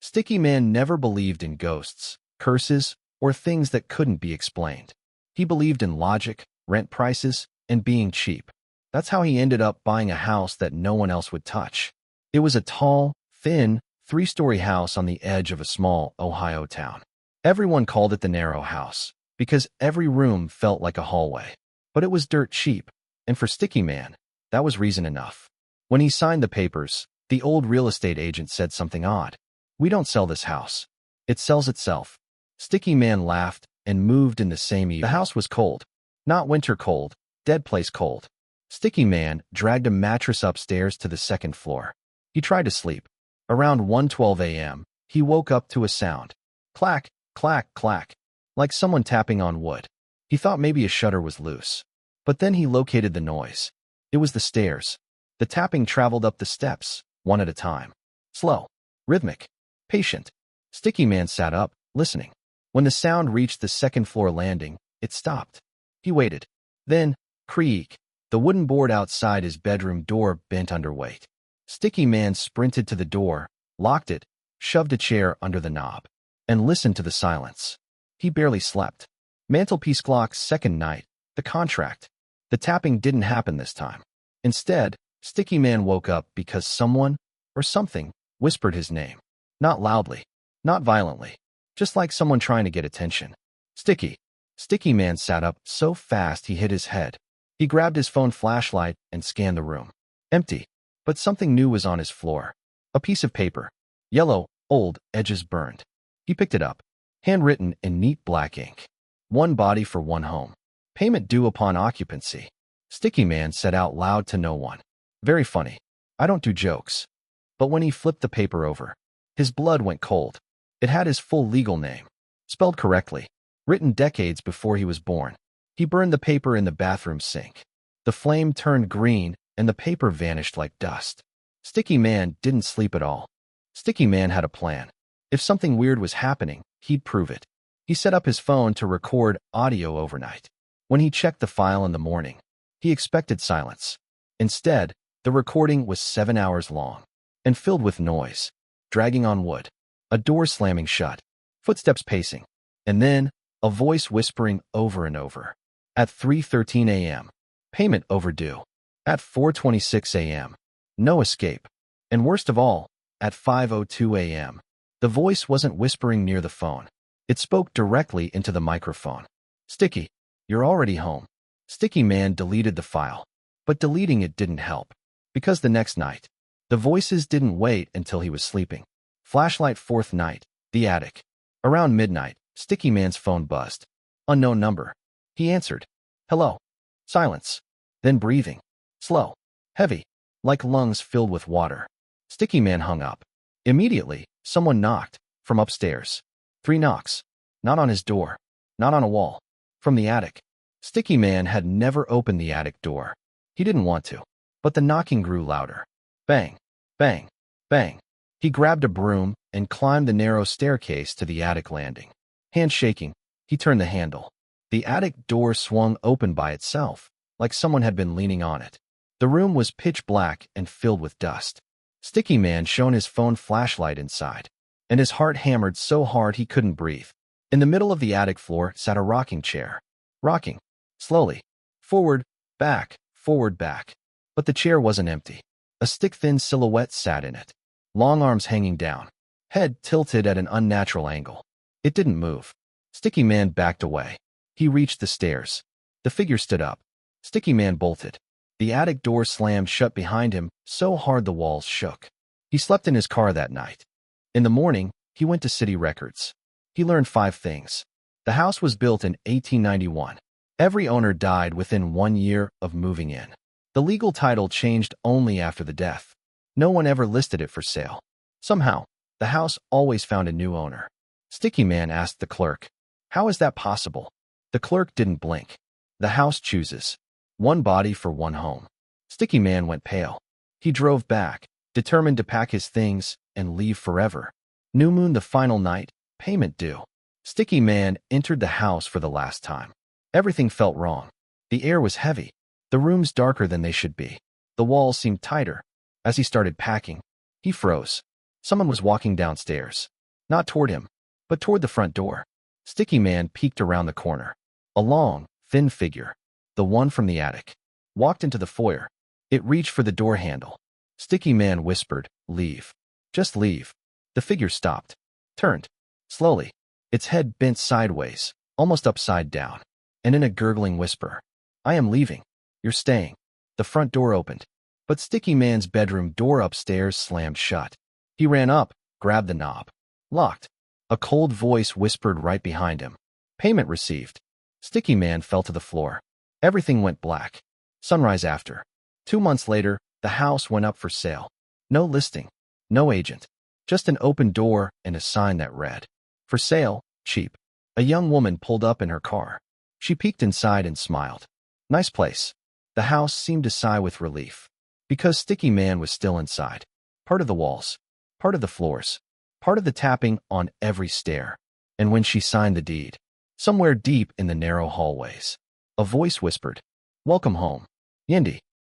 Sticky Man never believed in ghosts, curses, or things that couldn't be explained. He believed in logic, rent prices, and being cheap. That's how he ended up buying a house that no one else would touch. It was a tall, thin, three-story house on the edge of a small Ohio town. Everyone called it the Narrow House because every room felt like a hallway. But it was dirt cheap, and for Sticky Man, that was reason enough. When he signed the papers, the old real estate agent said something odd. "We don't sell this house. It sells itself." Sticky Man laughed and moved in the same evening. The house was cold. Not winter cold, dead place cold. Sticky Man dragged a mattress upstairs to the second floor. He tried to sleep. Around 1:12 a.m., he woke up to a sound. Clack, clack, clack, like someone tapping on wood. He thought maybe a shutter was loose. But then he located the noise. It was the stairs. The tapping traveled up the steps, one at a time. Slow, rhythmic, patient. Sticky Man sat up, listening. When the sound reached the second-floor landing, it stopped. He waited. Then, creak, the wooden board outside his bedroom door bent under weight. Sticky Man sprinted to the door, locked it, shoved a chair under the knob, and listened to the silence. He barely slept. Mantelpiece clock, second night, the contract. The tapping didn't happen this time. Instead, Sticky Man woke up because someone, or something, whispered his name. Not loudly, not violently, just like someone trying to get attention. Sticky. Sticky Man sat up so fast he hit his head. He grabbed his phone flashlight and scanned the room. Empty. But something new was on his floor. A piece of paper. Yellow, old, edges burned. He picked it up. Handwritten in neat black ink. One body for one home. Payment due upon occupancy. Sticky Man said out loud to no one. Very funny. I don't do jokes. But when he flipped the paper over, his blood went cold. It had his full legal name. Spelled correctly. Written decades before he was born. He burned the paper in the bathroom sink. The flame turned green, and the paper vanished like dust. Sticky Man didn't sleep at all. Sticky Man had a plan. If something weird was happening, he'd prove it. He set up his phone to record audio overnight. When he checked the file in the morning, he expected silence. Instead, the recording was 7 hours long and filled with noise, dragging on wood, a door slamming shut, footsteps pacing, and then a voice whispering over and over. At 3:13 a.m., payment overdue. At 4:26 a.m., no escape. And worst of all, at 5:02 a.m., the voice wasn't whispering near the phone. It spoke directly into the microphone. Sticky, you're already home. Sticky Man deleted the file. But deleting it didn't help. Because the next night, the voices didn't wait until he was sleeping. Flashlight, fourth night, the attic. Around midnight, Sticky Man's phone buzzed. Unknown number. He answered. Hello. Silence. Then breathing. Slow. Heavy. Like lungs filled with water. Sticky Man hung up. Immediately, someone knocked. From upstairs. 3 knocks. Not on his door. Not on a wall. From the attic. Sticky Man had never opened the attic door. He didn't want to. But the knocking grew louder. Bang. Bang. Bang. He grabbed a broom and climbed the narrow staircase to the attic landing. Hand shaking, he turned the handle. The attic door swung open by itself, like someone had been leaning on it. The room was pitch black and filled with dust. Sticky Man shone his phone flashlight inside, and his heart hammered so hard he couldn't breathe. In the middle of the attic floor sat a rocking chair. Rocking. Slowly. Forward, back, forward, back. But the chair wasn't empty. A stick-thin silhouette sat in it. Long arms hanging down. Head tilted at an unnatural angle. It didn't move. Sticky Man backed away. He reached the stairs. The figure stood up. Sticky Man bolted. The attic door slammed shut behind him so hard the walls shook. He slept in his car that night. In the morning, he went to city records. He learned 5 things. The house was built in 1891. Every owner died within 1 year of moving in. The legal title changed only after the death. No one ever listed it for sale. Somehow, the house always found a new owner. Sticky Man asked the clerk, "How is that possible?" The clerk didn't blink. The house chooses. One body for one home. Sticky Man went pale. He drove back, determined to pack his things and leave forever. New moon the final night, payment due. Sticky Man entered the house for the last time. Everything felt wrong. The air was heavy. The rooms darker than they should be. The walls seemed tighter. As he started packing, he froze. Someone was walking downstairs. Not toward him, but toward the front door. Sticky Man peeked around the corner. A long, thin figure, the one from the attic, walked into the foyer. It reached for the door handle. Sticky Man whispered, "Leave. Just leave." The figure stopped, turned, slowly, its head bent sideways, almost upside down, and in a gurgling whisper, "I am leaving. You're staying." The front door opened, but Sticky Man's bedroom door upstairs slammed shut. He ran up, grabbed the knob. Locked. A cold voice whispered right behind him, "Payment received." Sticky Man fell to the floor. Everything went black. Sunrise after. 2 months later, the house went up for sale. No listing, no agent, just an open door and a sign that read, "For sale, cheap." A young woman pulled up in her car. She peeked inside and smiled. Nice place. The house seemed to sigh with relief, because Sticky Man was still inside. Part of the walls, part of the floors, part of the tapping on every stair. And when she signed the deed, somewhere deep in the narrow hallways, a voice whispered, "Welcome home, Yindi."